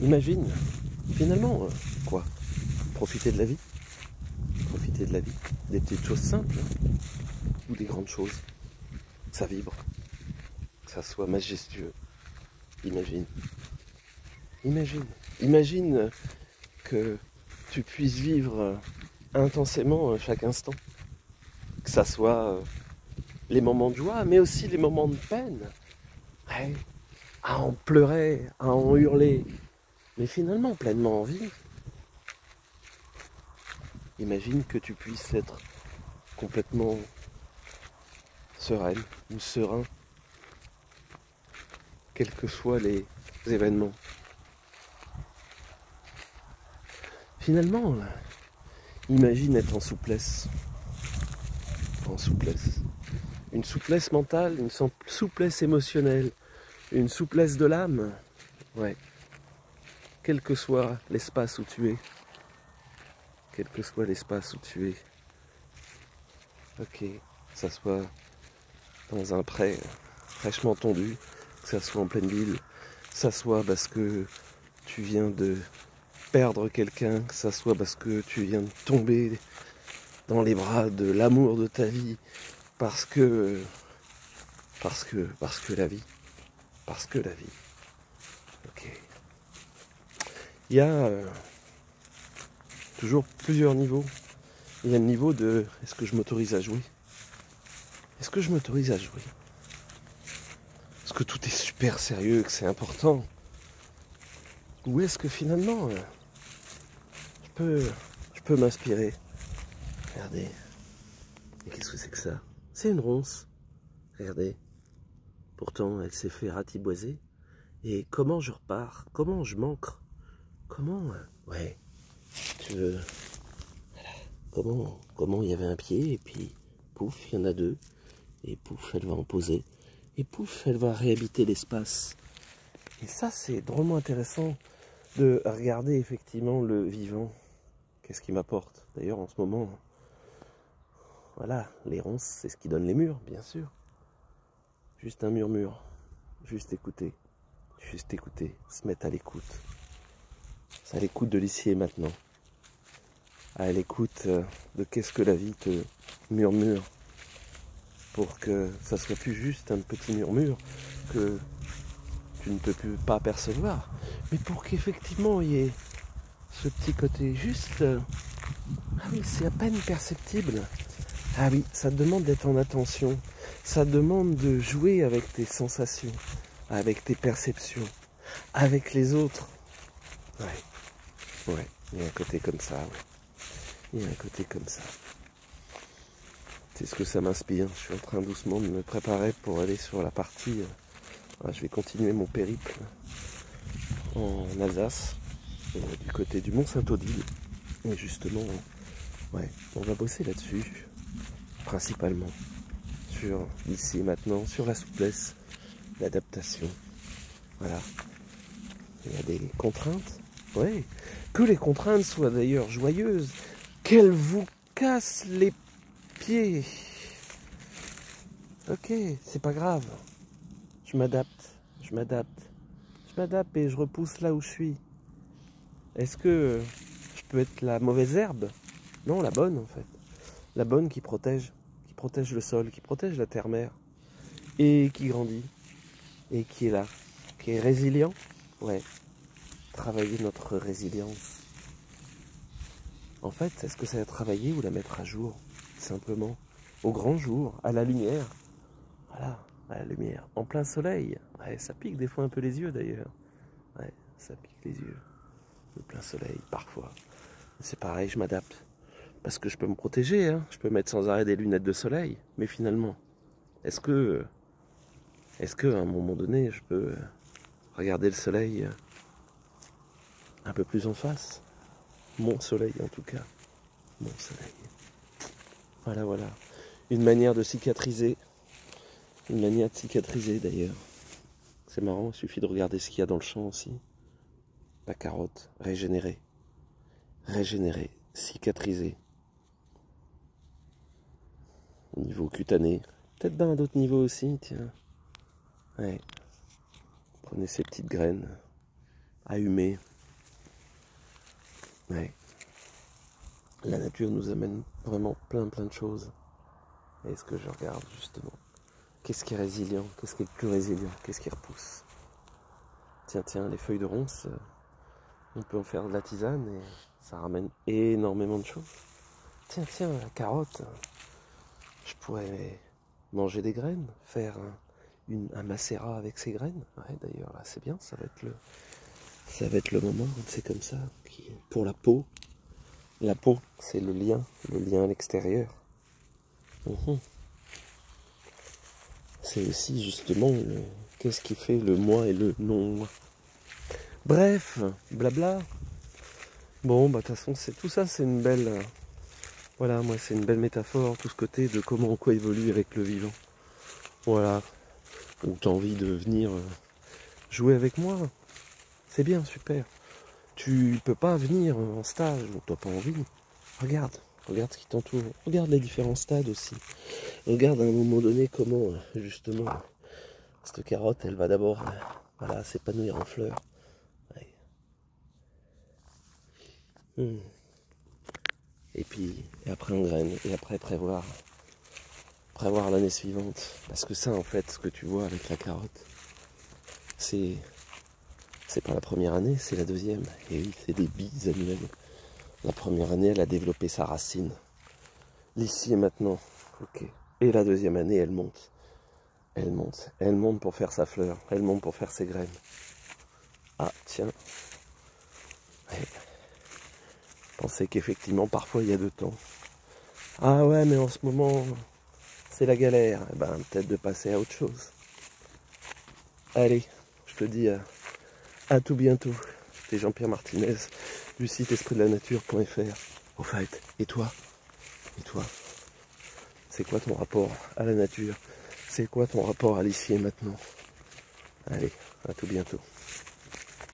imagine, finalement, quoi? Profiter de la vie. Profiter de la vie. Des petites choses simples, hein, ou des grandes choses. Que ça vibre. Que ça soit majestueux. Imagine. Imagine. Imagine que tu puisses vivre intensément chaque instant. Que ça soit les moments de joie, mais aussi les moments de peine. Ouais, à en pleurer, à en hurler, mais finalement pleinement en vie. Imagine que tu puisses être complètement sereine ou serein, quels que soient les événements. Finalement, imagine être en souplesse. En souplesse. Une souplesse mentale, une souplesse émotionnelle, une souplesse de l'âme. Ouais. Quel que soit l'espace où tu es. Quel que soit l'espace où tu es. Ok. Que ça soit dans un pré fraîchement tondu, que ça soit en pleine ville, que ça soit parce que tu viens de perdre quelqu'un, que ça soit parce que tu viens de tomber dans les bras de l'amour de ta vie, parce que la vie, ok. Il y a toujours plusieurs niveaux. Il y a le niveau de est-ce que je m'autorise à jouer? Est-ce que je m'autorise à jouer? Est-ce que tout est super sérieux, que c'est important? Ou est-ce que finalement je peux m'inspirer? Regardez. Et qu'est-ce que c'est que ça? C'est une ronce. Regardez. Pourtant, elle s'est fait ratiboiser. Et comment je repars? Comment je m'ancre? Comment... ouais. Tu veux... Comment il y avait un pied, et puis pouf, il y en a deux. Et pouf, elle va en poser. Et pouf, elle va réhabiter l'espace. Et ça, c'est drôlement intéressant de regarder effectivement le vivant. Qu'est-ce qu'il m'apporte? D'ailleurs, en ce moment, voilà, les ronces, c'est ce qui donne les murs, bien sûr. Juste un murmure. Juste écouter. Juste écouter. Se mettre à l'écoute. À l'écoute de l'ici et maintenant. À l'écoute de qu'est-ce que la vie te murmure. Pour que ça soit plus juste un petit murmure que tu ne peux plus pas percevoir. Mais pour qu'effectivement il y ait ce petit côté juste. Ah oui, c'est à peine perceptible. Ah oui, ça demande d'être en attention. Ça demande de jouer avec tes sensations, avec tes perceptions, avec les autres. Ouais, il y a un côté comme ça, ouais. Il y a un côté comme ça. C'est ce que ça m'inspire. Je suis en train doucement de me préparer pour aller sur la partie... je vais continuer mon périple en Alsace, du côté du Mont-Saint-Odile. Et justement, ouais, on va bosser là-dessus, principalement. Sur ici et maintenant, sur la souplesse, l'adaptation. Voilà. Il y a des contraintes. Ouais. Que les contraintes soient d'ailleurs joyeuses. Qu'elles vous cassent les pieds. Ok, c'est pas grave. Je m'adapte. Je m'adapte. Je m'adapte et je repousse là où je suis. Est-ce que je peux être la mauvaise herbe? Non, la bonne en fait. La bonne qui protège le sol, qui protège la terre-mère. Et qui grandit. Et qui est là. Qui est résilient. Ouais. Travailler notre résilience. En fait, est-ce que c'est la travailler ou la mettre à jour? Simplement. Au grand jour, à la lumière. Voilà, à la lumière. En plein soleil. Ouais, ça pique des fois un peu les yeux d'ailleurs. Ouais, ça pique les yeux. Le plein soleil, parfois. C'est pareil, je m'adapte. Parce que je peux me protéger, hein. Je peux mettre sans arrêt des lunettes de soleil. Mais finalement, est-ce que à un moment donné, je peux regarder le soleil un peu plus en face? Mon soleil, en tout cas. Mon soleil. Voilà, voilà. Une manière de cicatriser. Une manière de cicatriser, d'ailleurs. C'est marrant, il suffit de regarder ce qu'il y a dans le champ aussi. La carotte, régénérer. Régénérer, cicatriser. Au niveau cutané. Peut-être dans d'autres niveaux aussi, tiens. Ouais. Prenez ces petites graines. à humer. Ouais. La nature nous amène vraiment plein de choses. Et ce que je regarde justement, qu'est-ce qui est résilient, qu'est-ce qui est le plus résilient, qu'est-ce qui repousse. Tiens, les feuilles de ronces, on peut en faire de la tisane et ça ramène énormément de choses. Tiens, la carotte, je pourrais manger des graines, faire un macérat avec ces graines. Ouais, d'ailleurs, là, c'est bien, ça va être le moment, c'est comme ça. Pour la peau, c'est le lien à l'extérieur. C'est aussi justement qu'est-ce qui fait le moi et le non-moi. Bref, blabla. Bon, bah de toute façon, tout ça, c'est une belle... voilà, moi, c'est une belle métaphore, tout ce côté de comment on coévolue avec le vivant. Voilà. Ou t'as envie de venir jouer avec moi. C'est bien, super. Tu peux pas venir en stage, ou t'as pas envie. Regarde ce qui t'entoure. Regarde les différents stades aussi. Regarde à un moment donné comment, justement, cette carotte, elle va d'abord voilà, s'épanouir en fleurs. Ouais. Et après en graines, et après prévoir l'année suivante. Parce que ça, en fait, ce que tu vois avec la carotte, c'est pas la première année, c'est la deuxième. Et oui, c'est des billes annuelles. La première année, elle a développé sa racine. L'ici et maintenant. Ok. Et la deuxième année, elle monte. Elle monte pour faire sa fleur. Elle monte pour faire ses graines. Ah, tiens. Ouais. Pensez qu'effectivement, parfois, il y a 2 temps. Ah ouais, mais en ce moment, c'est la galère. Eh ben, peut-être de passer à autre chose. Allez, je te dis à tout bientôt. C'était Jean-Pierre Martinez du site espritdelanature.fr. Au fait, et toi, c'est quoi ton rapport à la nature? C'est quoi ton rapport à l'ici et maintenant? Allez, à tout bientôt.